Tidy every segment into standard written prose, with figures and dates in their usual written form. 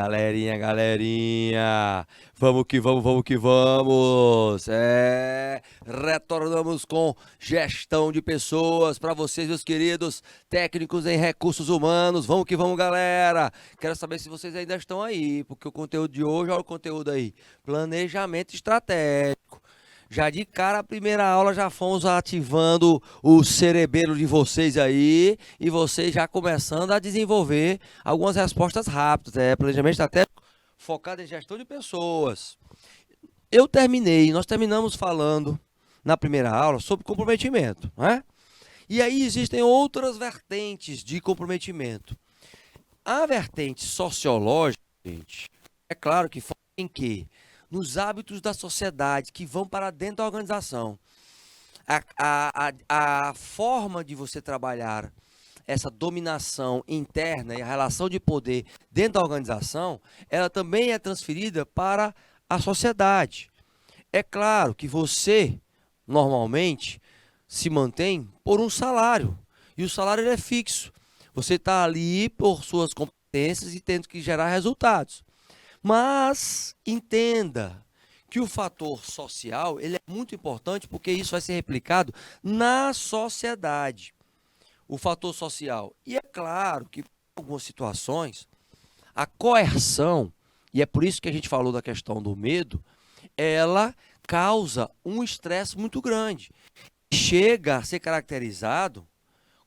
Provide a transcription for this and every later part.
Galerinha, vamos que vamos, vamos que vamos. Retornamos com gestão de pessoas para vocês, meus queridos técnicos em recursos humanos. Vamos que vamos, galera. Quero saber se vocês ainda estão aí, porque o conteúdo de hoje, olha o conteúdo aí, planejamento estratégico. Já de cara, a primeira aula já fomos ativando o cerebelo de vocês aí e vocês já começando a desenvolver algumas respostas rápidas. Planejamento estratégico focado em gestão de pessoas. Nós terminamos falando na primeira aula sobre comprometimento, né? E aí existem outras vertentes de comprometimento. A vertente sociológica, gente, é claro que foca em quê? Nos hábitos da sociedade que vão para dentro da organização. A forma de você trabalhar essa dominação interna e a relação de poder dentro da organização, ela também é transferida para a sociedade. É claro que você, normalmente, se mantém por um salário, e o salário ele é fixo. Você está ali por suas competências e tendo que gerar resultados. Mas entenda que o fator social ele é muito importante porque isso vai ser replicado na sociedade. O fator social. E é claro que, em algumas situações, a coerção, e é por isso que a gente falou da questão do medo, ela causa um estresse muito grande. Chega a ser caracterizado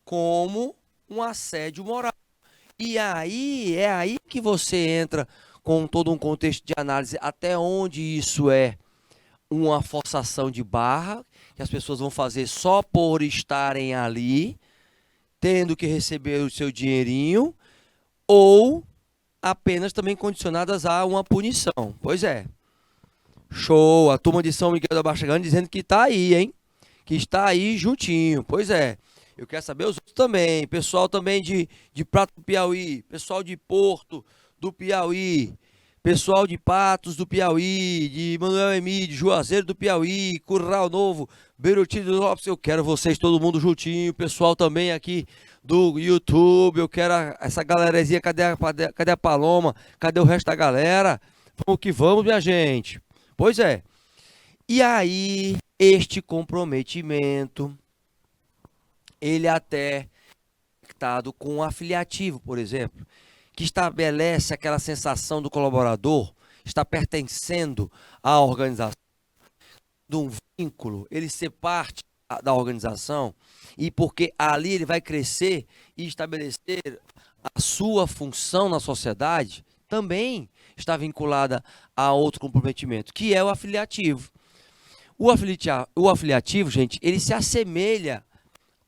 como um assédio moral. E aí, é aí que você entra com todo um contexto de análise até onde isso é uma forçação de barra, que as pessoas vão fazer só por estarem ali, tendo que receber o seu dinheirinho, ou apenas também condicionadas a uma punição. Pois é. Show, a turma de São Miguel da Baixa Grande dizendo que está aí, hein? Que está aí juntinho. Pois é. Eu quero saber os outros também. Pessoal também de Prato do Piauí. Pessoal de Porto do Piauí. Pessoal de Patos do Piauí. De Manuel Emílio, Juazeiro do Piauí. Curral Novo. Beirute do Lopes. Eu quero vocês todo mundo juntinho. Pessoal também aqui do YouTube. Eu quero essa galerazinha. Cadê a Paloma? Cadê o resto da galera? Vamos que vamos, minha gente. Pois é. E aí, este comprometimento, ele até conectado com o afiliativo, por exemplo, que estabelece aquela sensação do colaborador estar pertencendo à organização, de um vínculo, ele ser parte da organização, e porque ali ele vai crescer e estabelecer a sua função na sociedade, também está vinculada a outro comprometimento, que é o afiliativo. O afiliativo, gente, ele se assemelha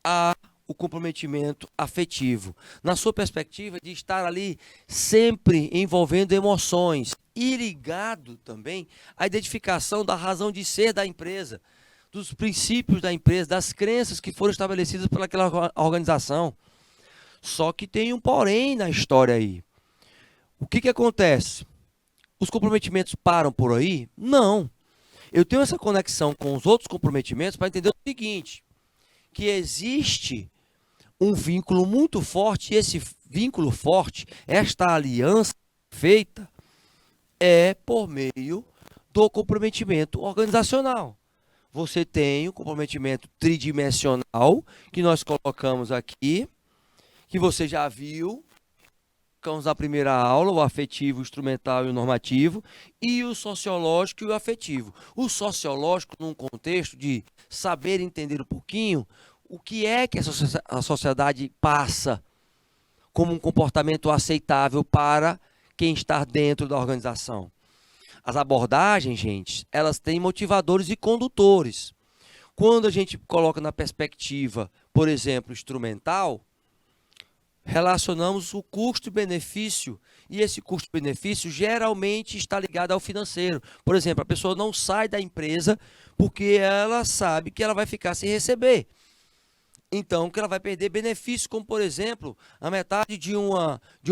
ao comprometimento afetivo, na sua perspectiva de estar ali sempre envolvendo emoções e ligado também à identificação da razão de ser da empresa, dos princípios da empresa, das crenças que foram estabelecidas pelaquela organização. Só que tem um porém na história aí. O que acontece? Os comprometimentos param por aí? Não. Eu tenho essa conexão com os outros comprometimentos para entender o seguinte, que existe um vínculo muito forte, e esse vínculo forte, esta aliança feita, é por meio do comprometimento organizacional. Você tem o comprometimento tridimensional, que nós colocamos aqui, que você já viu, colocamos na primeira aula, o afetivo, o instrumental e o normativo, e o sociológico e o afetivo. O sociológico, num contexto de saber entender um pouquinho o que é que a sociedade passa como um comportamento aceitável para quem está dentro da organização. As abordagens, gente, elas têm motivadores e condutores. Quando a gente coloca na perspectiva, por exemplo, instrumental, relacionamos o custo e benefício, e esse custo-benefício geralmente está ligado ao financeiro. Por exemplo, a pessoa não sai da empresa porque ela sabe que ela vai ficar sem receber. Então, que ela vai perder benefícios, como, por exemplo, a metade de um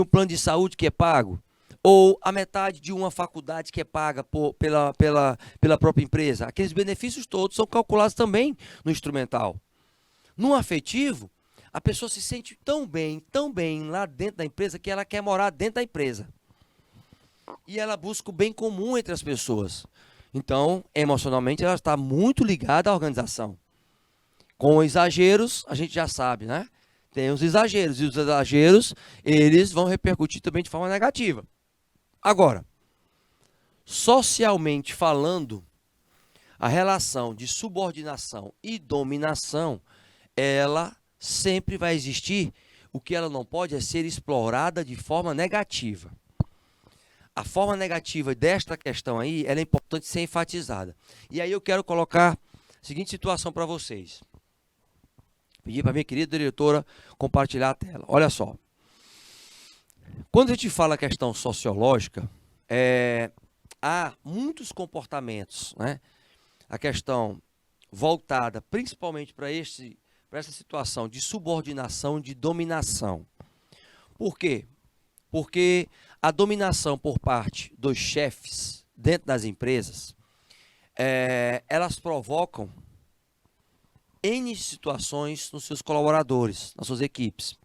plano de saúde que é pago, ou a metade de uma faculdade que é paga pela própria empresa. Aqueles benefícios todos são calculados também no instrumental. No afetivo, a pessoa se sente tão bem lá dentro da empresa, que ela quer morar dentro da empresa. e ela busca o bem comum entre as pessoas. Então, emocionalmente, ela está muito ligada à organização. Com exageros, a gente já sabe, né? Tem os exageros, e os exageros, eles vão repercutir também de forma negativa. Agora, socialmente falando, a relação de subordinação e dominação, ela sempre vai existir. O que ela não pode é ser explorada de forma negativa. A forma negativa desta questão aí, ela é importante ser enfatizada. E aí eu quero colocar a seguinte situação para vocês. Pedir para a minha querida diretora compartilhar a tela. Olha só. Quando a gente fala a questão sociológica, há muitos comportamentos, né? A questão voltada principalmente para essa situação de subordinação, de dominação. Por quê? Porque a dominação por parte dos chefes dentro das empresas, elas provocam N situações nos seus colaboradores, nas suas equipes.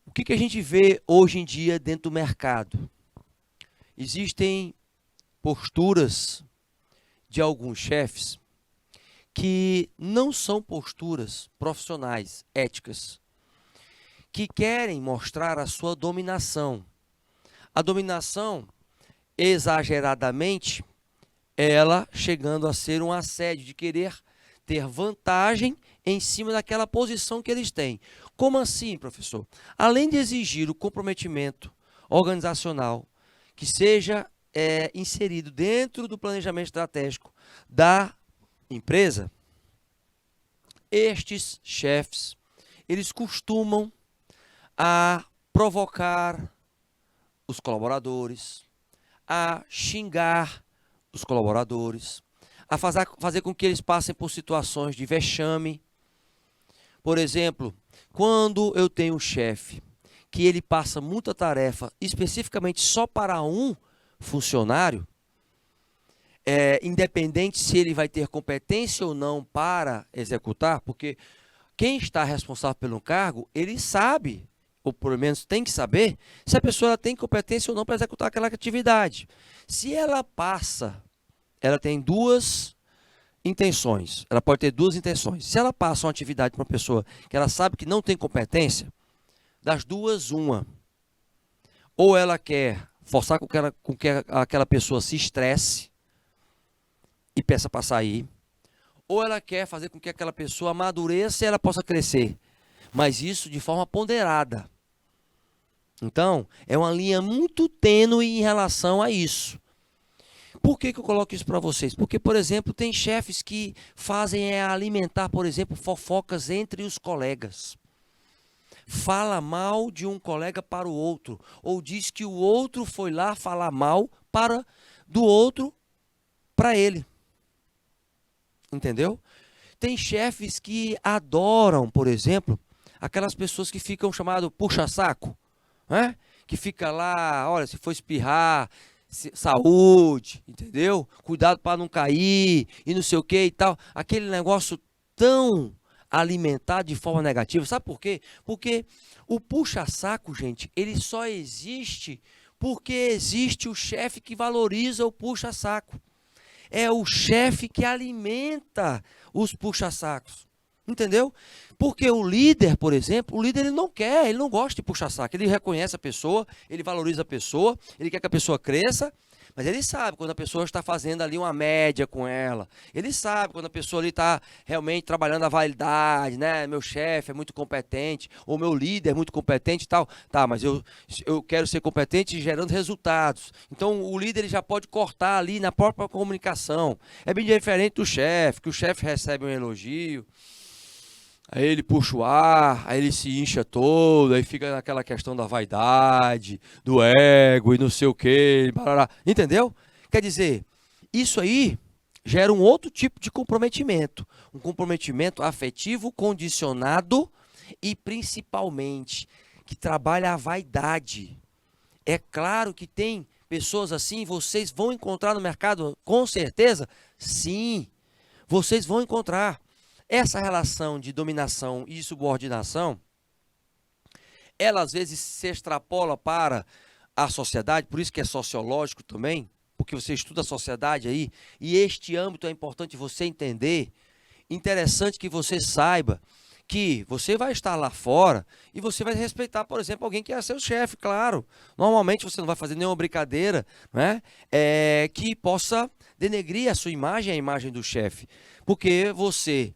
O que a gente vê hoje em dia dentro do mercado? Existem posturas de alguns chefes que não são posturas profissionais, éticas, que querem mostrar a sua dominação. A dominação, exageradamente, ela chegando a ser um assédio, de querer ter vantagem em cima daquela posição que eles têm. Como assim, professor? Além de exigir o comprometimento organizacional que seja inserido dentro do planejamento estratégico da empresa, estes chefes, eles costumam a provocar os colaboradores, a xingar os colaboradores, a fazer com que eles passem por situações de vexame. Por exemplo, quando eu tenho um chefe que ele passa muita tarefa especificamente só para um funcionário, independente se ele vai ter competência ou não para executar, porque quem está responsável pelo cargo, ele sabe, ou pelo menos tem que saber, se a pessoa tem competência ou não para executar aquela atividade. Se ela passa, ela tem duas intenções, ela pode ter duas intenções. Se ela passa uma atividade para uma pessoa que ela sabe que não tem competência, das duas, uma. Ou ela quer forçar com que aquela pessoa se estresse e peça para sair, ou ela quer fazer com que aquela pessoa amadureça e ela possa crescer, mas isso de forma ponderada. Então, é uma linha muito tênue em relação a isso. Por que eu coloco isso para vocês? Porque, por exemplo, tem chefes que fazem alimentar, por exemplo, fofocas entre os colegas. Fala mal de um colega para o outro, ou diz que o outro foi lá falar mal do outro para ele. Entendeu? Tem chefes que adoram, por exemplo, aquelas pessoas que ficam chamado puxa-saco, né? Que fica lá, olha, se for espirrar, saúde, entendeu? Cuidado para não cair e não sei o que e tal. Aquele negócio tão alimentado de forma negativa. Sabe por quê? Porque o puxa-saco, gente, ele só existe porque existe o chefe que valoriza o puxa-saco. É o chefe que alimenta os puxa-sacos. Entendeu? Porque o líder, por exemplo, o líder ele não gosta de puxa-saco. Ele reconhece a pessoa, ele valoriza a pessoa, ele quer que a pessoa cresça, mas ele sabe quando a pessoa está fazendo ali uma média com ela. Ele sabe quando a pessoa ali está realmente trabalhando a validade, né? Meu chefe é muito competente, ou meu líder é muito competente e tal. Tá, mas eu quero ser competente gerando resultados. Então o líder ele já pode cortar ali na própria comunicação. É bem diferente do chefe, que o chefe recebe um elogio, aí ele puxa o ar, aí ele se incha todo, aí fica naquela questão da vaidade, do ego e não sei o quê, entendeu? Quer dizer, isso aí gera um outro tipo de comprometimento, um comprometimento afetivo condicionado e principalmente que trabalha a vaidade. É claro que tem pessoas assim, vocês vão encontrar no mercado, com certeza? Sim, vocês vão encontrar. Essa relação de dominação e subordinação, ela às vezes se extrapola para a sociedade, por isso que é sociológico também, porque você estuda a sociedade aí, e este âmbito é importante você entender. Interessante que você saiba que você vai estar lá fora e você vai respeitar, por exemplo, alguém que é seu chefe, claro. Normalmente você não vai fazer nenhuma brincadeira, né, que possa denegrir a sua imagem, a imagem do chefe, porque você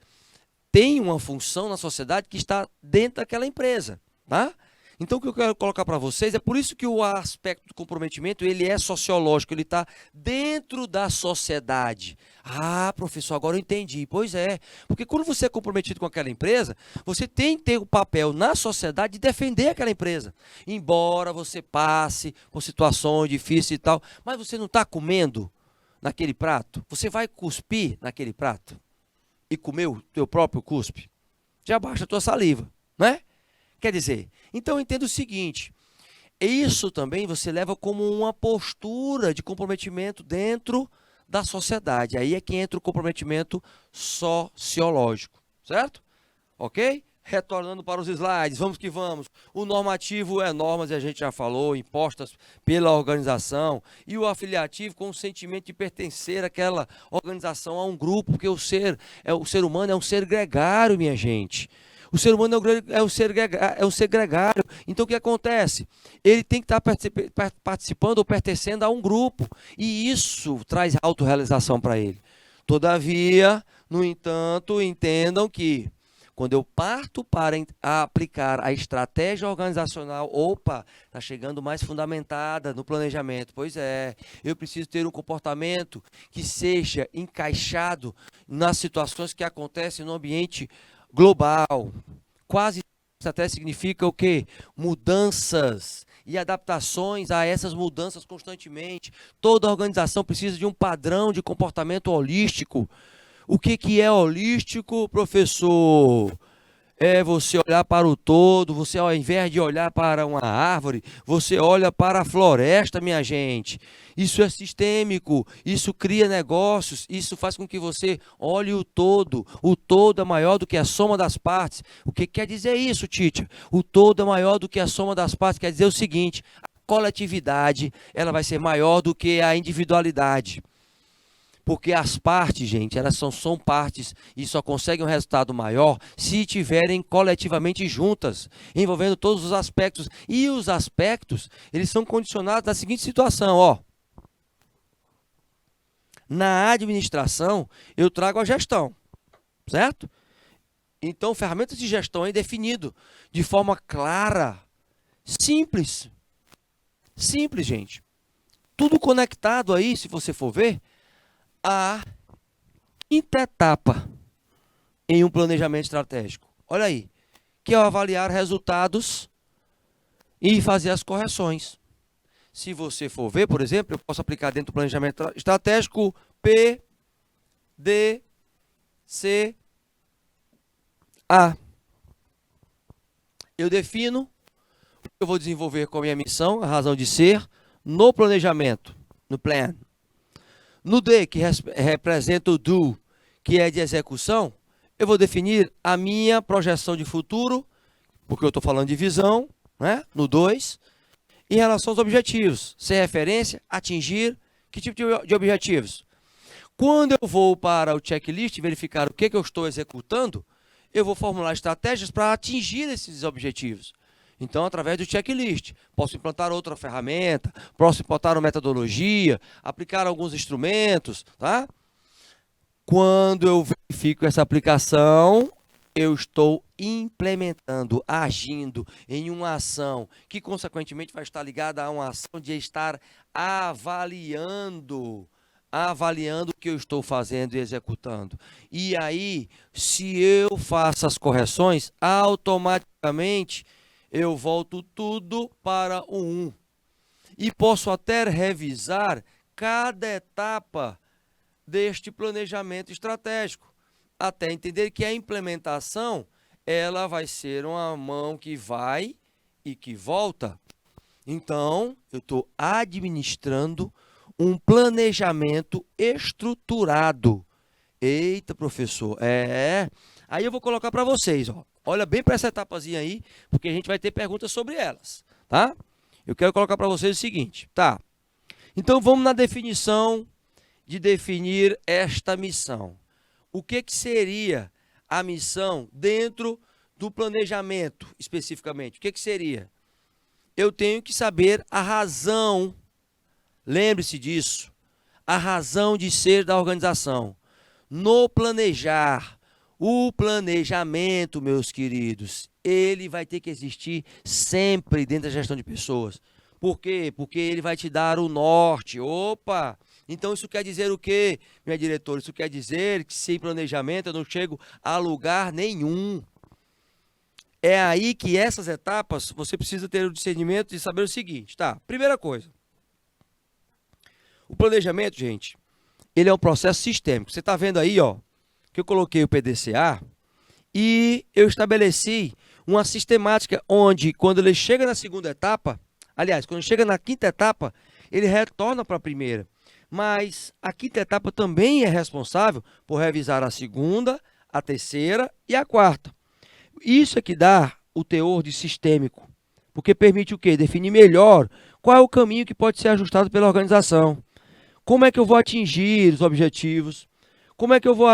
tem uma função na sociedade que está dentro daquela empresa, tá? Então, o que eu quero colocar para vocês é por isso que o aspecto do comprometimento, ele é sociológico, ele está dentro da sociedade. Ah, professor, agora eu entendi. Pois é, porque quando você é comprometido com aquela empresa, você tem que ter o papel na sociedade de defender aquela empresa. Embora você passe por situações difíceis e tal, mas você não está comendo naquele prato? Você vai cuspir naquele prato e comer o teu próprio cuspe? Já baixa a tua saliva, né? Quer dizer, então entenda o seguinte, isso também você leva como uma postura de comprometimento dentro da sociedade. Aí é que entra o comprometimento sociológico, certo? Ok? Retornando para os slides, vamos que vamos. O normativo é normas, e a gente já falou, impostas pela organização, e o afiliativo com o sentimento de pertencer àquela organização, a um grupo, porque o ser humano é um ser gregário, minha gente. O ser humano é um ser gregário. Então, o que acontece? Ele tem que estar participando ou pertencendo a um grupo. E isso traz autorrealização para ele. Todavia, no entanto, entendam que quando eu parto para aplicar a estratégia organizacional, opa, está chegando mais fundamentada no planejamento. Pois é, eu preciso ter um comportamento que seja encaixado nas situações que acontecem no ambiente global. Quase até significa o quê? Mudanças e adaptações a essas mudanças constantemente. Toda organização precisa de um padrão de comportamento holístico. O que é holístico, professor? É você olhar para o todo, você ao invés de olhar para uma árvore, você olha para a floresta, minha gente. Isso é sistêmico, isso cria negócios, isso faz com que você olhe o todo. O todo é maior do que a soma das partes. O que quer dizer isso, Tite? O todo é maior do que a soma das partes, quer dizer o seguinte, a coletividade ela vai ser maior do que a individualidade. Porque as partes, gente, elas são partes e só conseguem um resultado maior se estiverem coletivamente juntas, envolvendo todos os aspectos. E os aspectos, eles são condicionados na seguinte situação, ó. Na administração, eu trago a gestão, certo? Então, ferramentas de gestão é definido de forma clara, simples. Simples, gente. Tudo conectado aí, se você for ver, a quinta etapa em um planejamento estratégico. Olha aí, que é avaliar resultados e fazer as correções. Se você for ver, por exemplo, eu posso aplicar dentro do planejamento estratégico P, D, C, A. Eu defino o que eu vou desenvolver com a minha missão, a razão de ser, no planejamento, no plan. No D, que representa o do, que é de execução, eu vou definir a minha projeção de futuro, porque eu estou falando de visão, né? No 2, em relação aos objetivos. Ser referência, atingir, que tipo de objetivos? Quando eu vou para o checklist, verificar o que eu estou executando, eu vou formular estratégias para atingir esses objetivos. Então, através do checklist, posso implantar outra ferramenta, posso implantar uma metodologia, aplicar alguns instrumentos, tá? Quando eu verifico essa aplicação, eu estou implementando, agindo em uma ação que, consequentemente, vai estar ligada a uma ação de estar avaliando o que eu estou fazendo e executando. E aí, se eu faço as correções, automaticamente eu volto tudo para o 1. E posso até revisar cada etapa deste planejamento estratégico, até entender que a implementação, ela vai ser uma mão que vai e que volta. Então, eu estou administrando um planejamento estruturado. Eita, professor, Aí eu vou colocar para vocês, ó. Olha bem para essa etapazinha aí, porque a gente vai ter perguntas sobre elas, tá? Eu quero colocar para vocês o seguinte, tá? Então vamos na definição de definir esta missão. O que seria a missão dentro do planejamento, especificamente? O que seria? Eu tenho que saber a razão, lembre-se disso, a razão de ser da organização. No planejar, o planejamento, meus queridos, ele vai ter que existir sempre dentro da gestão de pessoas. Por quê? Porque ele vai te dar o norte. Opa! Então isso quer dizer o quê, minha diretora? Isso quer dizer que sem planejamento eu não chego a lugar nenhum. É aí que essas etapas você precisa ter o discernimento de saber o seguinte, tá? Primeira coisa. O planejamento, gente, ele é um processo sistêmico. Você está vendo aí, ó, que eu coloquei o PDCA e eu estabeleci uma sistemática onde, quando ele chega na segunda etapa, aliás, quando chega na quinta etapa, ele retorna para a primeira. Mas a quinta etapa também é responsável por revisar a segunda, a terceira e a quarta. Isso é que dá o teor de sistêmico, porque permite o quê? Definir melhor qual é o caminho que pode ser ajustado pela organização. Como é que eu vou atingir os objetivos? Como é que eu vou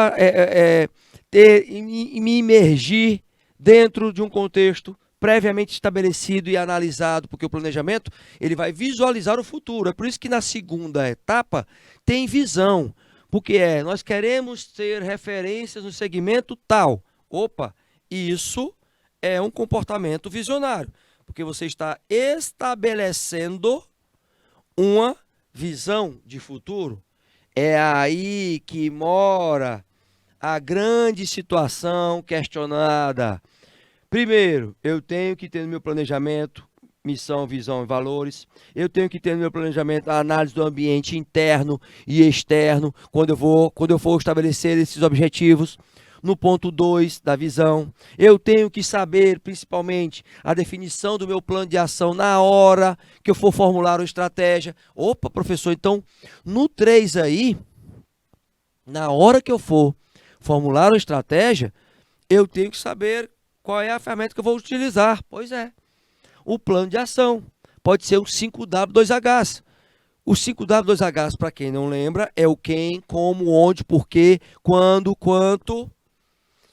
me imergir dentro de um contexto previamente estabelecido e analisado, porque o planejamento ele vai visualizar o futuro. É por isso que na segunda etapa tem visão, porque nós queremos ter referências no segmento tal. Opa, isso é um comportamento visionário, porque você está estabelecendo uma visão de futuro. É aí que mora a grande situação questionada. Primeiro, eu tenho que ter no meu planejamento missão, visão e valores. Eu tenho que ter no meu planejamento a análise do ambiente interno e externo, quando eu for estabelecer esses objetivos. No ponto 2 da visão, eu tenho que saber, principalmente, a definição do meu plano de ação na hora que eu for formular uma estratégia. Opa, professor, então, no 3 aí, na hora que eu for formular uma estratégia, eu tenho que saber qual é a ferramenta que eu vou utilizar. Pois é, o plano de ação pode ser o 5W2H. O 5W2H, para quem não lembra, é o quem, como, onde, porquê, quando, quanto.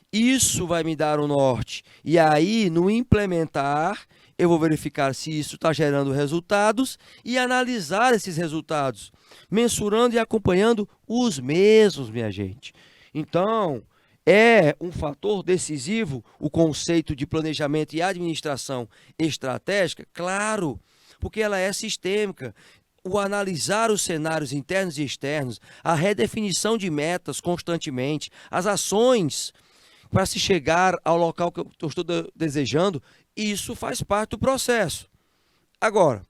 Isso vai me dar o norte. E aí, no implementar, eu vou verificar se isso está gerando resultados e analisar esses resultados, mensurando e acompanhando os mesmos, minha gente. Então, é um fator decisivo o conceito de planejamento e administração estratégica? Claro, porque ela é sistêmica. O analisar os cenários internos e externos, a redefinição de metas constantemente, as ações para se chegar ao local que eu estou desejando, isso faz parte do processo. Agora,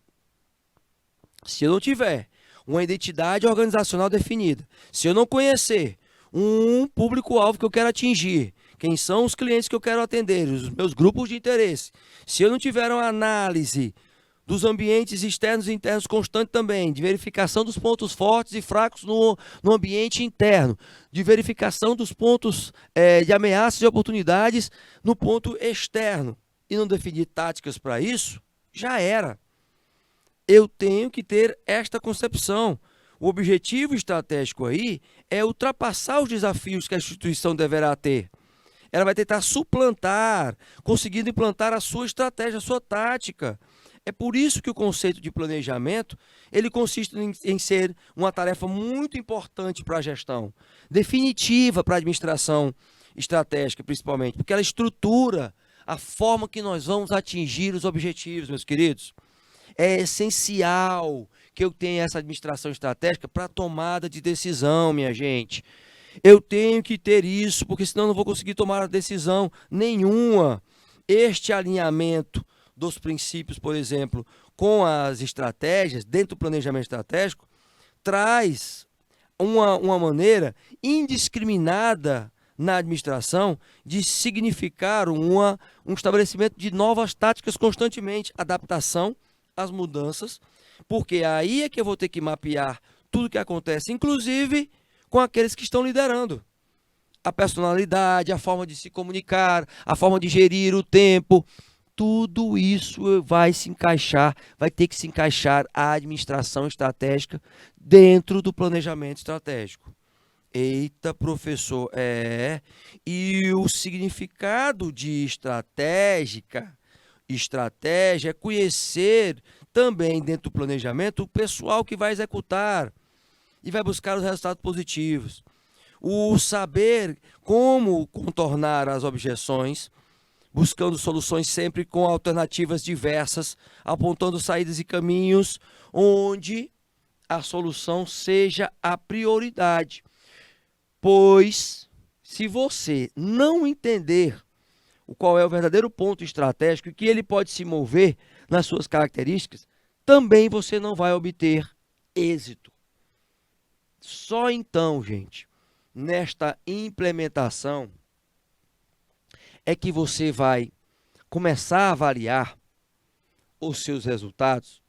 se eu não tiver uma identidade organizacional definida, se eu não conhecer um público-alvo que eu quero atingir, quem são os clientes que eu quero atender, os meus grupos de interesse, se eu não tiver uma análise dos ambientes externos e internos constante também, de verificação dos pontos fortes e fracos no ambiente interno, de verificação dos pontos de ameaças e oportunidades no ponto externo, e não definir táticas para isso, já era. Eu tenho que ter esta concepção. O objetivo estratégico aí é ultrapassar os desafios que a instituição deverá ter. Ela vai tentar suplantar, conseguindo implantar a sua estratégia, a sua tática. É por isso que o conceito de planejamento, ele consiste em ser uma tarefa muito importante para a gestão, definitiva para a administração estratégica, principalmente, porque ela estrutura a forma que nós vamos atingir os objetivos, meus queridos. É essencial que eu tenha essa administração estratégica para a tomada de decisão, minha gente. Eu tenho que ter isso, porque senão eu não vou conseguir tomar decisão nenhuma. Este alinhamento dos princípios, por exemplo, com as estratégias, dentro do planejamento estratégico, traz uma maneira indiscriminada na administração de significar um estabelecimento de novas táticas constantemente, adaptação às mudanças, porque aí é que eu vou ter que mapear tudo o que acontece, inclusive com aqueles que estão liderando. A personalidade, a forma de se comunicar, a forma de gerir o tempo, tudo isso vai se encaixar, vai ter que se encaixar a administração estratégica dentro do planejamento estratégico. Eita, professor, e o significado de estratégia é conhecer também dentro do planejamento o pessoal que vai executar e vai buscar os resultados positivos. O saber como contornar as objeções, buscando soluções sempre com alternativas diversas, apontando saídas e caminhos onde a solução seja a prioridade. Pois, se você não entender qual é o verdadeiro ponto estratégico e que ele pode se mover nas suas características, também você não vai obter êxito. Só então, gente, nesta implementação, é que você vai começar a avaliar os seus resultados,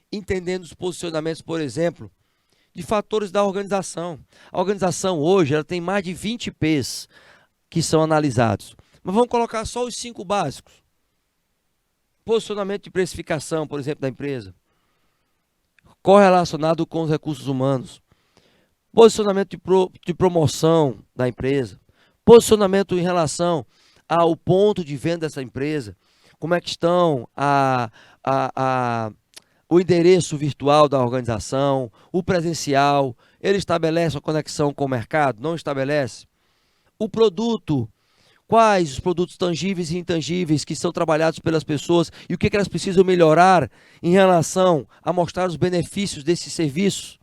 entendendo os posicionamentos, por exemplo, de fatores da organização. A organização hoje ela tem mais de 20 P's que são analisados. Mas vamos colocar só os 5 básicos. Posicionamento de precificação, por exemplo, da empresa. Correlacionado com os recursos humanos. Posicionamento de promoção da empresa. Posicionamento em relação ao ponto de venda dessa empresa. Como é que estão o endereço virtual da organização, o presencial, ele estabelece a conexão com o mercado? Não estabelece? O produto, quais os produtos tangíveis e intangíveis que são trabalhados pelas pessoas e o que elas precisam melhorar em relação a mostrar os benefícios desses serviços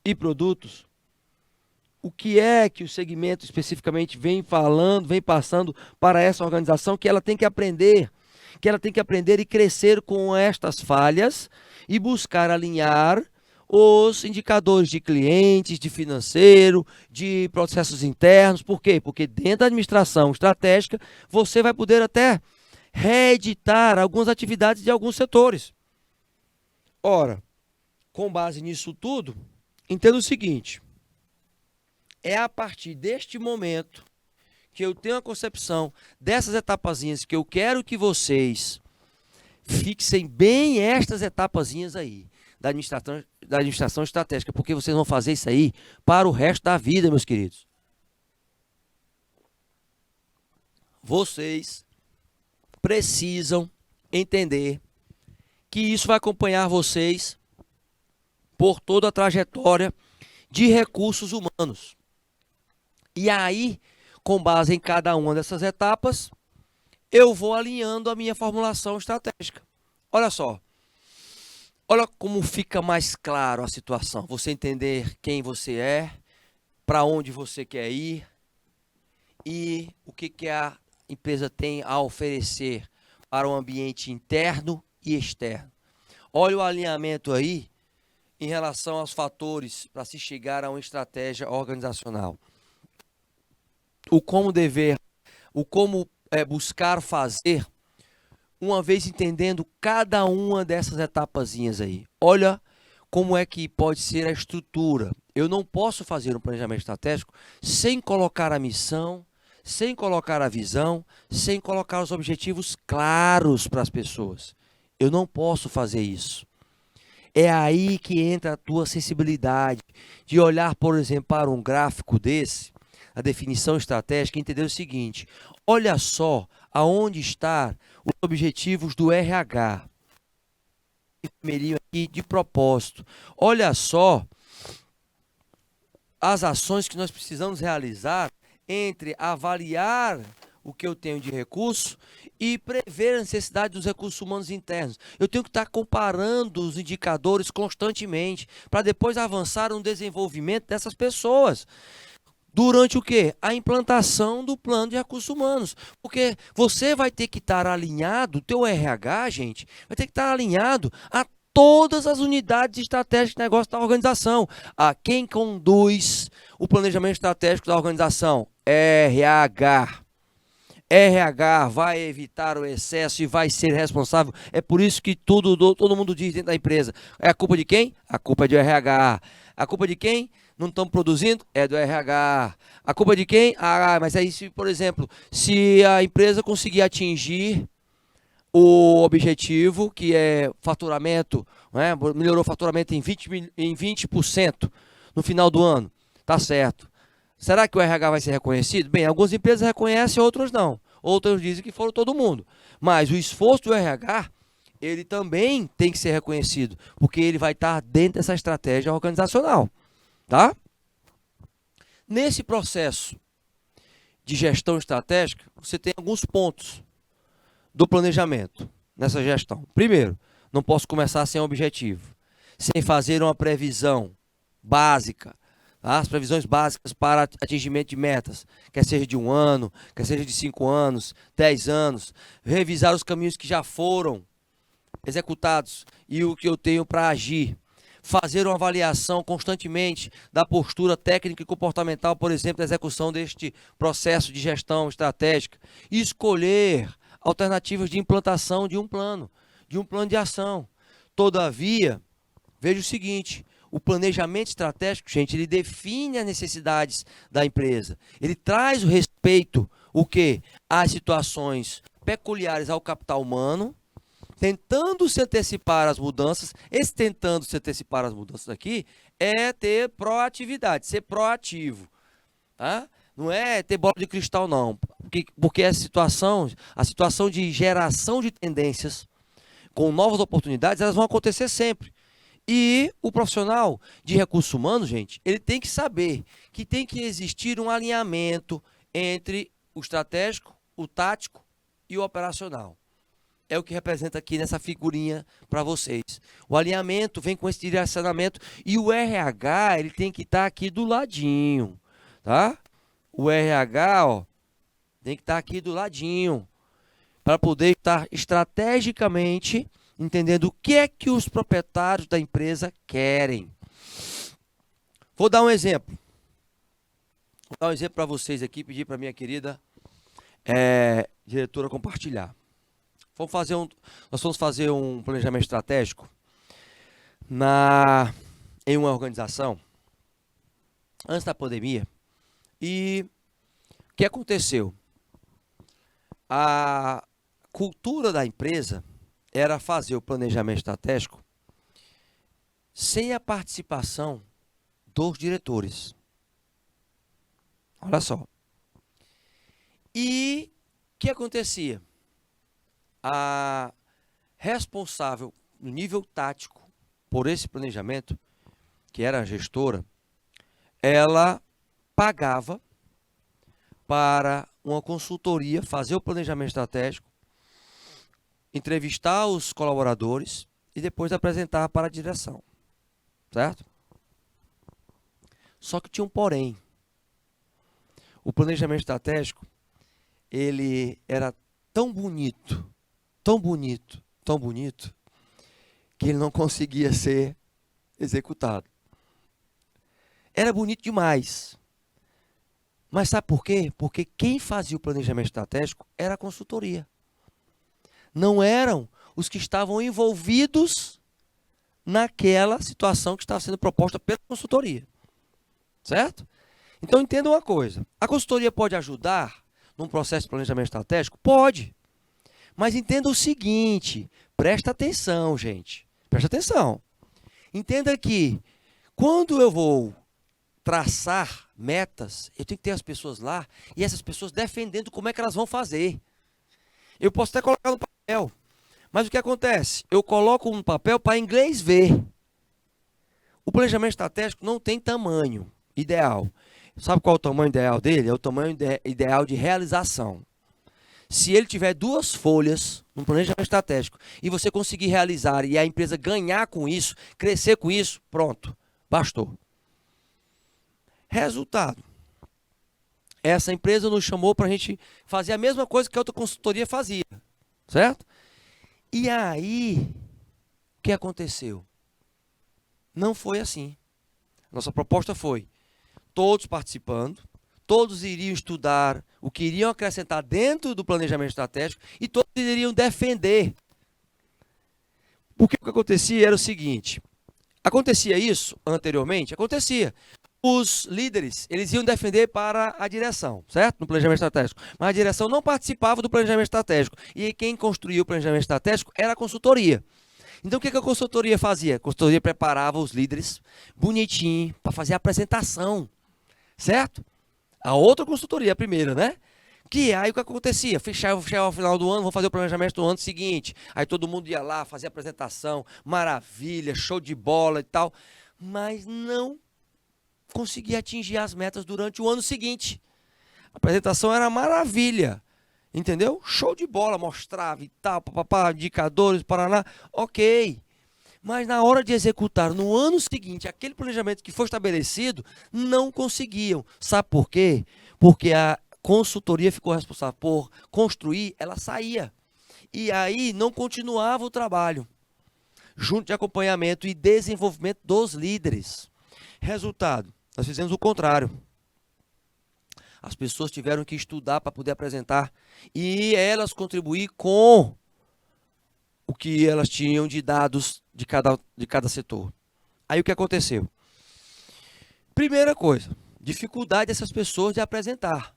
e produtos? O que é que o segmento especificamente vem falando, vem passando para essa organização que ela tem que aprender? Que ela tem que aprender e crescer com estas falhas e buscar alinhar os indicadores de clientes, de financeiro, de processos internos. Por quê? Porque dentro da administração estratégica, você vai poder até reeditar algumas atividades de alguns setores. Ora, com base nisso tudo, entenda o seguinte: é a partir deste momento que eu tenho a concepção dessas etapazinhas que eu quero que vocês fixem bem estas etapazinhas aí da administração estratégica, porque vocês vão fazer isso aí para o resto da vida, meus queridos. Vocês precisam entender que isso vai acompanhar vocês por toda a trajetória de recursos humanos. E aí, com base em cada uma dessas etapas, eu vou alinhando a minha formulação estratégica. Olha só, olha como fica mais claro a situação. Você entender quem você é, para onde você quer ir e o que a empresa tem a oferecer para o ambiente interno e externo. Olha o alinhamento aí em relação aos fatores para se chegar a uma estratégia organizacional. O como buscar fazer, uma vez entendendo cada uma dessas etapazinhas aí. Olha como é que pode ser a estrutura. Eu não posso fazer um planejamento estratégico sem colocar a missão, sem colocar a visão, sem colocar os objetivos claros para as pessoas. Eu não posso fazer isso. É aí que entra a tua sensibilidade de olhar, por exemplo, para um gráfico desse, a definição estratégica, e entender o seguinte: olha só aonde estão os objetivos do RH. Aqui de propósito. Olha só as ações que nós precisamos realizar entre avaliar o que eu tenho de recurso e prever a necessidade dos recursos humanos internos. Eu tenho que estar comparando os indicadores constantemente para depois avançar no desenvolvimento dessas pessoas. Durante o quê? A implantação do plano de recursos humanos. Porque você vai ter que estar alinhado, o teu RH, gente, vai ter que estar alinhado a todas as unidades estratégicas de negócio da organização. A quem conduz o planejamento estratégico da organização? RH. RH vai evitar o excesso e vai ser responsável. É por isso que todo mundo diz dentro da empresa. É a culpa de quem? A culpa é do RH. A culpa de quem? Não estamos produzindo? É do RH. A culpa de quem? Mas aí, por exemplo, se a empresa conseguir atingir o objetivo, que é faturamento, né? Melhorou o faturamento em 20% no final do ano. Tá certo. Será que o RH vai ser reconhecido? Bem, algumas empresas reconhecem, outras não. Outras dizem que foram todo mundo. Mas o esforço do RH, ele também tem que ser reconhecido, porque ele vai estar dentro dessa estratégia organizacional, tá? Nesse processo de gestão estratégica, você tem alguns pontos do planejamento nessa gestão. Primeiro, não posso começar sem objetivo, sem fazer uma previsão básica, tá? As previsões básicas para atingimento de metas, quer seja de 1 ano, quer seja de 5 anos, 10 anos, revisar os caminhos que já foram executados e o que eu tenho para agir. Fazer uma avaliação constantemente da postura técnica e comportamental, por exemplo, da execução deste processo de gestão estratégica. E escolher alternativas de implantação de um plano de ação. Todavia, veja o seguinte, o planejamento estratégico, gente, ele define as necessidades da empresa. Ele traz o respeito, o quê? Às situações peculiares ao capital humano, tentando se antecipar às mudanças. Esse tentando se antecipar às mudanças aqui é ter proatividade, ser proativo, tá? Não é ter bola de cristal, não. Porque a situação de geração de tendências com novas oportunidades, elas vão acontecer sempre. E o profissional de recursos humanos, gente, ele tem que saber que tem que existir um alinhamento entre o estratégico, o tático e o operacional. É o que representa aqui nessa figurinha para vocês. O alinhamento vem com esse direcionamento e o RH, ele tem que estar aqui do ladinho, tá? O RH, ó, tem que estar aqui do ladinho para poder estar estrategicamente entendendo o que é que os proprietários da empresa querem. Vou dar um exemplo. Vou dar um exemplo para vocês aqui, pedir para minha querida diretora compartilhar. Nós vamos fazer um planejamento estratégico em uma organização antes da pandemia. E o que aconteceu? A cultura da empresa era fazer o planejamento estratégico sem a participação dos diretores. Olha só. E o que acontecia? A responsável no nível tático por esse planejamento, que era a gestora, ela pagava para uma consultoria fazer o planejamento estratégico, entrevistar os colaboradores e depois apresentar para a direção, certo? Só que tinha um porém. O planejamento estratégico, ele era tão bonito, tão bonito, tão bonito, que ele não conseguia ser executado. Era bonito demais. Mas sabe por quê? Porque quem fazia o planejamento estratégico era a consultoria. Não eram os que estavam envolvidos naquela situação que estava sendo proposta pela consultoria. Certo? Então entenda uma coisa. A consultoria pode ajudar num processo de planejamento estratégico? Pode. Mas entenda o seguinte, presta atenção, gente. Presta atenção. Entenda que quando eu vou traçar metas, eu tenho que ter as pessoas lá e essas pessoas defendendo como é que elas vão fazer. Eu posso até colocar no papel, mas o que acontece? Eu coloco no papel para inglês ver. O planejamento estratégico não tem tamanho ideal. Sabe qual é o tamanho ideal dele? É o tamanho ideal de realização. Se ele tiver 2 folhas no planejamento estratégico e você conseguir realizar e a empresa ganhar com isso, crescer com isso, pronto, bastou. Resultado. Essa empresa nos chamou para a gente fazer a mesma coisa que a outra consultoria fazia, certo? E aí, o que aconteceu? Não foi assim. Nossa proposta foi todos participando, todos iriam estudar o que iriam acrescentar dentro do planejamento estratégico e todos iriam defender. Porque o que acontecia era o seguinte, acontecia isso anteriormente? Acontecia. Os líderes, eles iam defender para a direção, certo? No planejamento estratégico. Mas a direção não participava do planejamento estratégico. E quem construía o planejamento estratégico era a consultoria. Então, o que a consultoria fazia? A consultoria preparava os líderes bonitinho para fazer a apresentação, certo? A outra consultoria, a primeira, né? Que aí o que acontecia? Fechava o final do ano, vamos fazer o planejamento do ano seguinte. Aí todo mundo ia lá, fazia a apresentação, maravilha, show de bola e tal. Mas não conseguia atingir as metas durante o ano seguinte. A apresentação era maravilha, entendeu? Show de bola, mostrava e tal, papapá, indicadores, paraná, ok. Mas na hora de executar no ano seguinte, aquele planejamento que foi estabelecido, não conseguiam. Sabe por quê? Porque a consultoria ficou responsável por construir, ela saía. E aí não continuava o trabalho, junto de acompanhamento e desenvolvimento dos líderes. Resultado, nós fizemos o contrário. As pessoas tiveram que estudar para poder apresentar e elas contribuir com o que elas tinham de dados de cada setor. Aí o que aconteceu? Primeira coisa, dificuldade dessas pessoas de apresentar.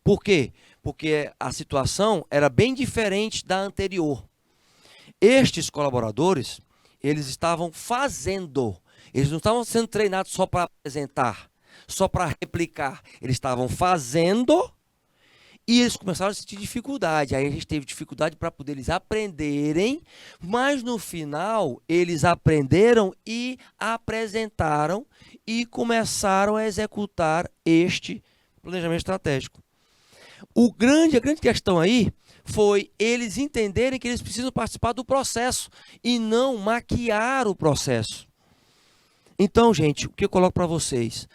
Por quê? Porque a situação era bem diferente da anterior. Estes colaboradores, eles estavam fazendo. Eles não estavam sendo treinados só para apresentar, só para replicar. Eles estavam fazendo e eles começaram a sentir dificuldade. Aí a gente teve dificuldade para poder eles aprenderem, mas no final eles aprenderam e apresentaram e começaram a executar este planejamento estratégico. A grande questão aí foi eles entenderem que eles precisam participar do processo e não maquiar o processo. Então, gente, o que eu coloco para vocês?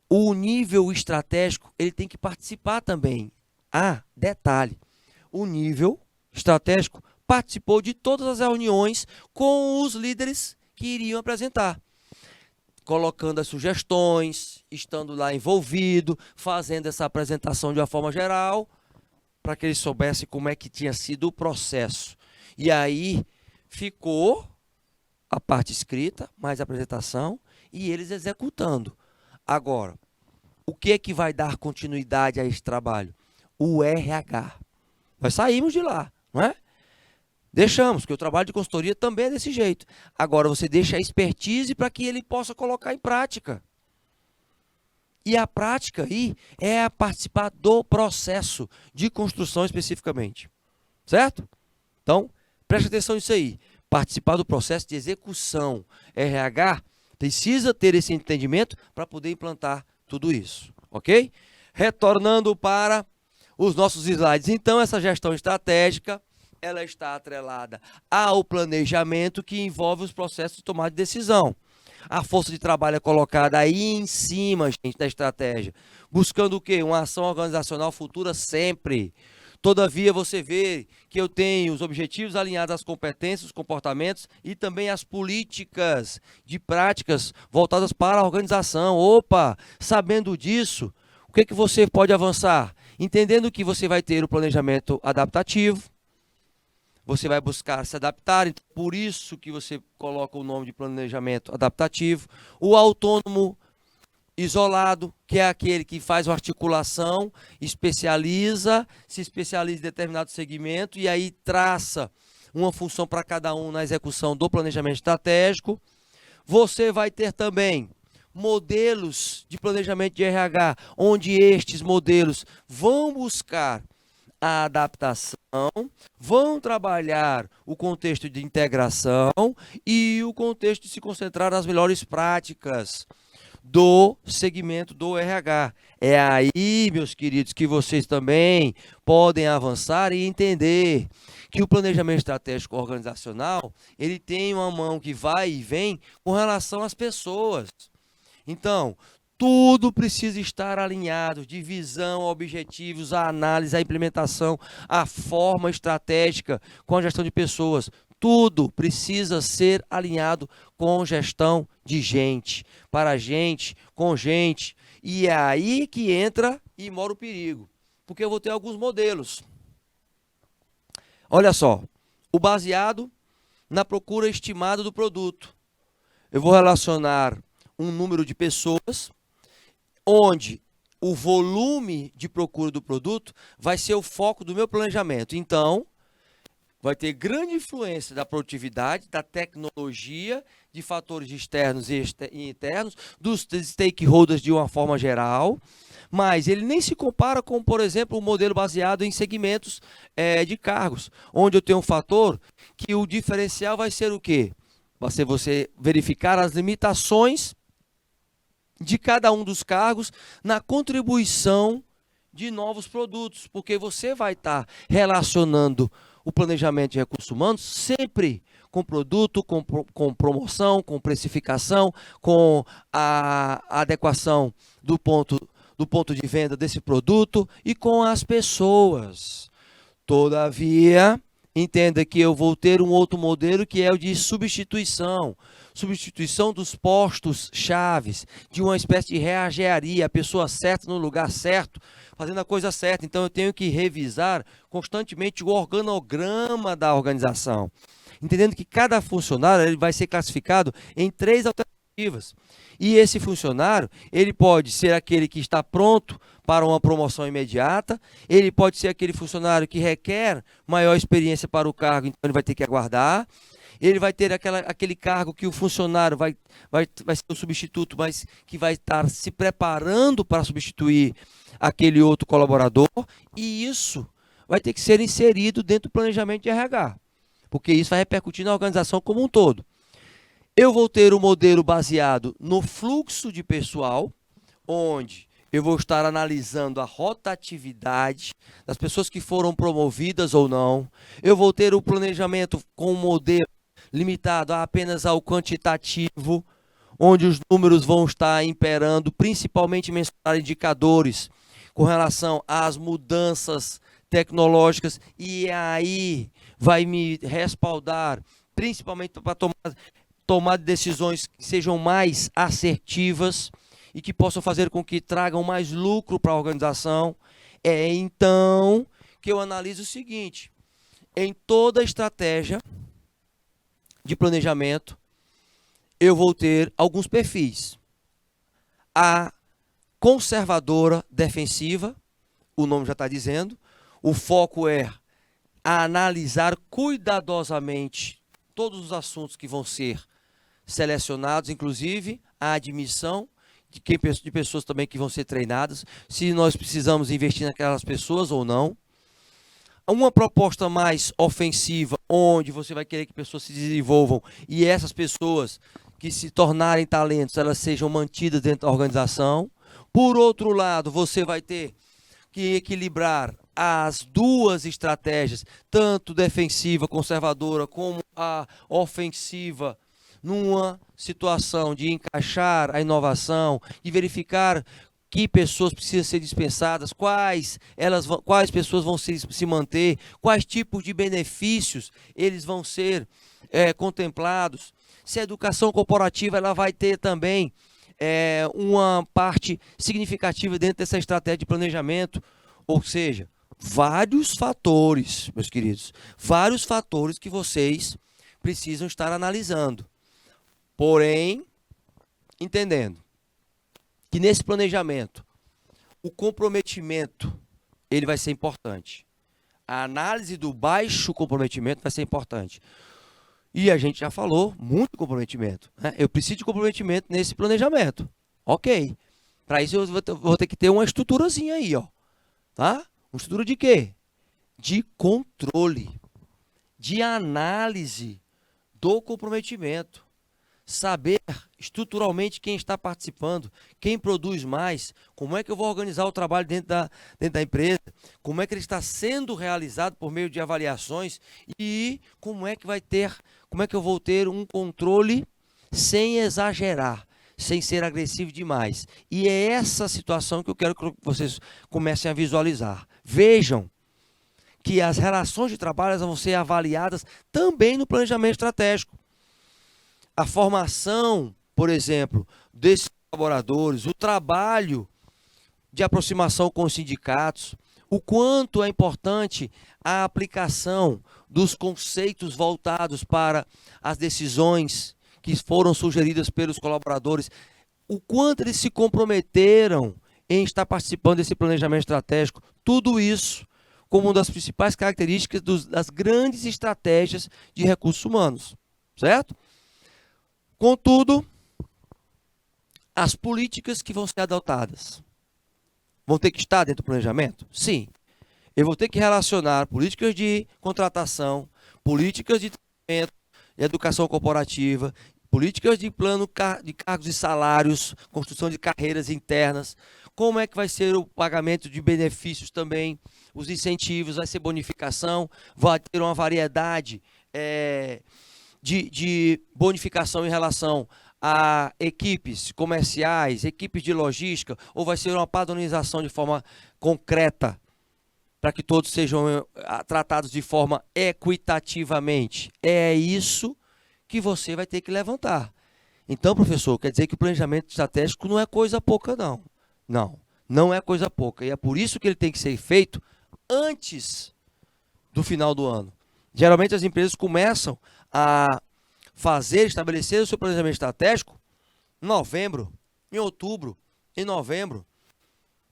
O nível estratégico, ele tem que participar também. Ah, detalhe, o nível estratégico participou de todas as reuniões com os líderes que iriam apresentar, colocando as sugestões, estando lá envolvido, fazendo essa apresentação de uma forma geral, para que eles soubessem como é que tinha sido o processo. E aí ficou a parte escrita, mais a apresentação, e eles executando. Agora, o que é que vai dar continuidade a esse trabalho? O RH. Nós saímos de lá, não é? Deixamos, porque o trabalho de consultoria também é desse jeito. Agora, você deixa a expertise para que ele possa colocar em prática. E a prática aí é a participar do processo de construção especificamente. Certo? Então, preste atenção nisso aí. Participar do processo de execução. RH precisa ter esse entendimento para poder implantar tudo isso. Ok? Retornando para os nossos slides. Então, essa gestão estratégica, ela está atrelada ao planejamento que envolve os processos de tomada de decisão. A força de trabalho é colocada aí em cima, gente, da estratégia. Buscando o quê? Uma ação organizacional futura sempre. Todavia, você vê que eu tenho os objetivos alinhados às competências, os comportamentos e também às políticas de práticas voltadas para a organização. Opa, sabendo disso, o que você pode avançar? Entendendo que você vai ter o planejamento adaptativo, você vai buscar se adaptar, então, por isso que você coloca o nome de planejamento adaptativo. O autônomo isolado, que é aquele que faz uma articulação, se especializa em determinado segmento e aí traça uma função para cada um na execução do planejamento estratégico. Você vai ter também modelos de planejamento de RH, onde estes modelos vão buscar a adaptação, vão trabalhar o contexto de integração e o contexto de se concentrar nas melhores práticas do segmento do RH. É aí, meus queridos, que vocês também podem avançar e entender que o planejamento estratégico organizacional, ele tem uma mão que vai e vem com relação às pessoas. Então, tudo precisa estar alinhado, de visão, objetivos, a análise, a implementação, a forma estratégica com a gestão de pessoas. Tudo precisa ser alinhado com gestão de gente, para gente, com gente. E é aí que entra e mora o perigo, porque eu vou ter alguns modelos. Olha só, o baseado na procura estimada do produto. Eu vou relacionar um número de pessoas onde o volume de procura do produto vai ser o foco do meu planejamento. Então, vai ter grande influência da produtividade, da tecnologia, de fatores externos e internos, dos stakeholders de uma forma geral, mas ele nem se compara com, por exemplo, um modelo baseado em segmentos de cargos, onde eu tenho um fator que o diferencial vai ser o quê? Vai ser você verificar as limitações de cada um dos cargos na contribuição de novos produtos, porque você vai estar relacionando o planejamento de recursos humanos sempre com produto, com promoção, com precificação, com a adequação do ponto de venda desse produto e com as pessoas. Todavia, entenda que eu vou ter um outro modelo que é o de substituição. Substituição dos postos chaves, de uma espécie de reagearia, a pessoa certa no lugar certo, fazendo a coisa certa. Então eu tenho que revisar constantemente o organograma da organização, entendendo que cada funcionário ele vai ser classificado em 3 alternativas. E esse funcionário, ele pode ser aquele que está pronto para uma promoção imediata, ele pode ser aquele funcionário que requer maior experiência para o cargo, então ele vai ter que aguardar. Ele vai ter aquele cargo que o funcionário vai ser o substituto, mas que vai estar se preparando para substituir aquele outro colaborador, e isso vai ter que ser inserido dentro do planejamento de RH, porque isso vai repercutir na organização como um todo. Eu vou ter um modelo baseado no fluxo de pessoal, onde eu vou estar analisando a rotatividade das pessoas que foram promovidas ou não. Eu vou ter o planejamento com um modelo limitado apenas ao quantitativo, onde os números vão estar imperando, principalmente mencionar indicadores com relação às mudanças tecnológicas, e aí vai me respaldar, principalmente para tomar decisões que sejam mais assertivas e que possam fazer com que tragam mais lucro para a organização. É então que eu analiso o seguinte: em toda estratégia de planejamento, eu vou ter alguns perfis. A conservadora defensiva, o nome já está dizendo, o foco é analisar cuidadosamente todos os assuntos que vão ser selecionados, inclusive a admissão de pessoas também que vão ser treinadas, se nós precisamos investir naquelas pessoas ou não. Uma proposta mais ofensiva, onde você vai querer que pessoas se desenvolvam e essas pessoas que se tornarem talentos, elas sejam mantidas dentro da organização. Por outro lado, você vai ter que equilibrar as duas estratégias, tanto defensiva, conservadora, como a ofensiva, numa situação de encaixar a inovação e verificar que pessoas precisam ser dispensadas, quais pessoas vão se manter, quais tipos de benefícios eles vão ser contemplados. Se a educação corporativa ela vai ter também uma parte significativa dentro dessa estratégia de planejamento, ou seja, vários fatores, meus queridos, vários fatores que vocês precisam estar analisando. Porém, entendendo que nesse planejamento, o comprometimento, ele vai ser importante. A análise do baixo comprometimento vai ser importante. E a gente já falou muito de comprometimento, né? Eu preciso de comprometimento nesse planejamento. Ok. Para isso eu vou ter que ter uma estruturazinha aí, ó. Tá? Uma estrutura de quê? De controle, de análise do comprometimento. Saber estruturalmente quem está participando, quem produz mais, como é que eu vou organizar o trabalho dentro da empresa, como é que ele está sendo realizado por meio de avaliações e como é que eu vou ter um controle sem exagerar, sem ser agressivo demais. E é essa situação que eu quero que vocês comecem a visualizar. Vejam que as relações de trabalho vão ser avaliadas também no planejamento estratégico. A formação, por exemplo, desses colaboradores, o trabalho de aproximação com os sindicatos, o quanto é importante a aplicação dos conceitos voltados para as decisões que foram sugeridas pelos colaboradores, o quanto eles se comprometeram em estar participando desse planejamento estratégico. Tudo isso como uma das principais características das grandes estratégias de recursos humanos, certo? Contudo, as políticas que vão ser adotadas vão ter que estar dentro do planejamento? Sim. Eu vou ter que relacionar políticas de contratação, políticas de treinamento, de educação corporativa, políticas de plano de cargos e salários, construção de carreiras internas, como é que vai ser o pagamento de benefícios também, os incentivos, vai ser bonificação, vai ter uma variedade de bonificação em relação a equipes comerciais, equipes de logística, ou vai ser uma padronização de forma concreta, para que todos sejam tratados de forma equitativamente. É isso que você vai ter que levantar. Então, professor, quer dizer que o planejamento estratégico não é coisa pouca, não. Não é coisa pouca. E é por isso que ele tem que ser feito antes do final do ano. Geralmente as empresas começam a estabelecer o seu planejamento estratégico em novembro, em outubro, em novembro.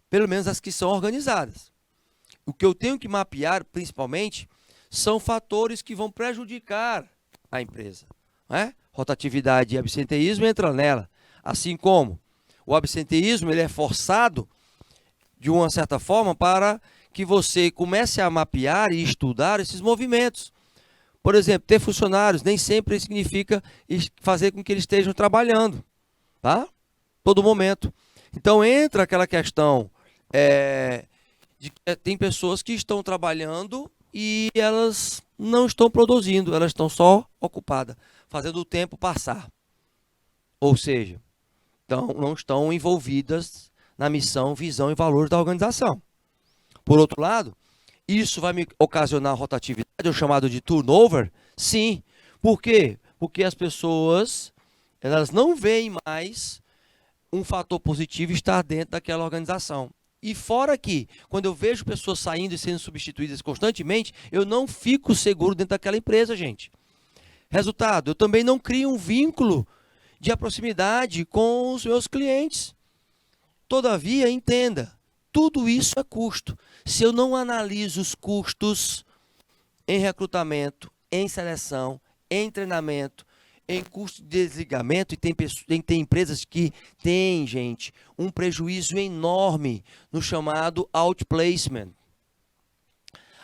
Pelo menos as que são organizadas. O que eu tenho que mapear, principalmente, são fatores que vão prejudicar a empresa. Né? Rotatividade e absenteísmo entram nela. Assim como o absenteísmo ele é forçado, de uma certa forma, para que você comece a mapear e estudar esses movimentos. Por exemplo, ter funcionários nem sempre significa fazer com que eles estejam trabalhando. Tá? Todo momento. Então, entra aquela questão de que tem pessoas que estão trabalhando e elas não estão produzindo, elas estão só ocupadas, fazendo o tempo passar. Ou seja, não estão envolvidas na missão, visão e valores da organização. Por outro lado, isso vai me ocasionar rotatividade, o chamado de turnover? Sim. Por quê? Porque as pessoas elas não veem mais um fator positivo estar dentro daquela organização. E fora que, quando eu vejo pessoas saindo e sendo substituídas constantemente, eu não fico seguro dentro daquela empresa, gente. Resultado, eu também não crio um vínculo de proximidade com os meus clientes. Todavia, entenda, tudo isso é custo. Se eu não analiso os custos em recrutamento, em seleção, em treinamento, em custo de desligamento, e tem empresas que têm, gente, um prejuízo enorme no chamado outplacement.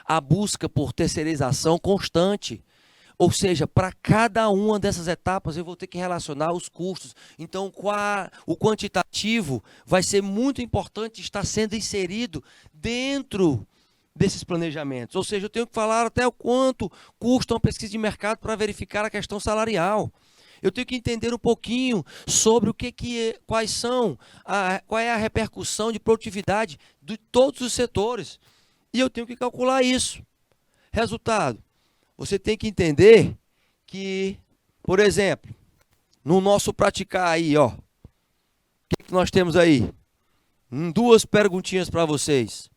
A busca por terceirização constante. Ou seja, para cada uma dessas etapas eu vou ter que relacionar os custos. Então, o quantitativo vai ser muito importante estar sendo inserido dentro desses planejamentos. Ou seja, eu tenho que falar até o quanto custa uma pesquisa de mercado para verificar a questão salarial. Eu tenho que entender um pouquinho sobre qual é a repercussão de produtividade de todos os setores. E eu tenho que calcular isso. Resultado, você tem que entender que, por exemplo, no nosso praticar aí, ó, o que nós temos aí? Duas perguntinhas para vocês.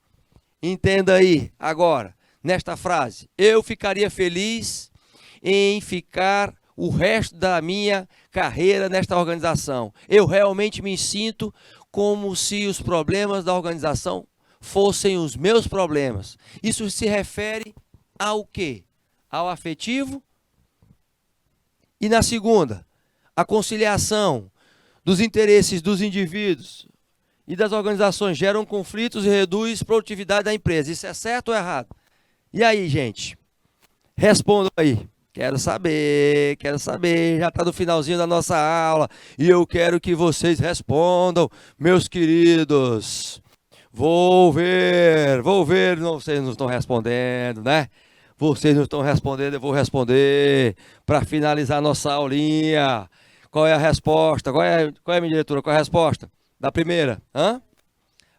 Entenda aí, agora, nesta frase. Eu ficaria feliz em ficar o resto da minha carreira nesta organização. Eu realmente me sinto como se os problemas da organização fossem os meus problemas. Isso se refere ao quê? Ao afetivo. E na segunda, a conciliação dos interesses dos indivíduos e das organizações geram conflitos e reduz a produtividade da empresa. Isso é certo ou errado? E aí, gente? Respondam aí. Quero saber, já está no finalzinho da nossa aula e eu quero que vocês respondam, meus queridos. Vou ver, não, vocês não estão respondendo, né? Vocês não estão respondendo, eu vou responder para finalizar a nossa aulinha. Qual é a resposta? Qual é, minha diretora? Qual é a resposta? Da primeira? A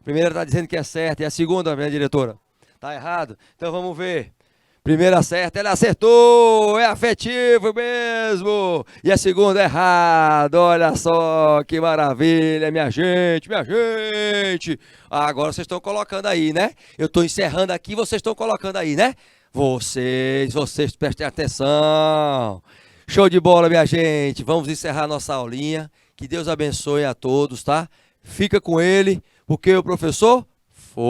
primeira está dizendo que é certa e a segunda, minha diretora? Está errado? Então vamos ver. Primeira certa, ela acertou, é afetivo mesmo. E a segunda errado, olha só que maravilha, minha gente. Agora vocês estão colocando aí, né? Eu estou encerrando aqui, vocês estão colocando aí, né? Vocês prestem atenção. Show de bola, minha gente. Vamos encerrar nossa aulinha. Que Deus abençoe a todos, tá? Fica com ele, porque o professor foi.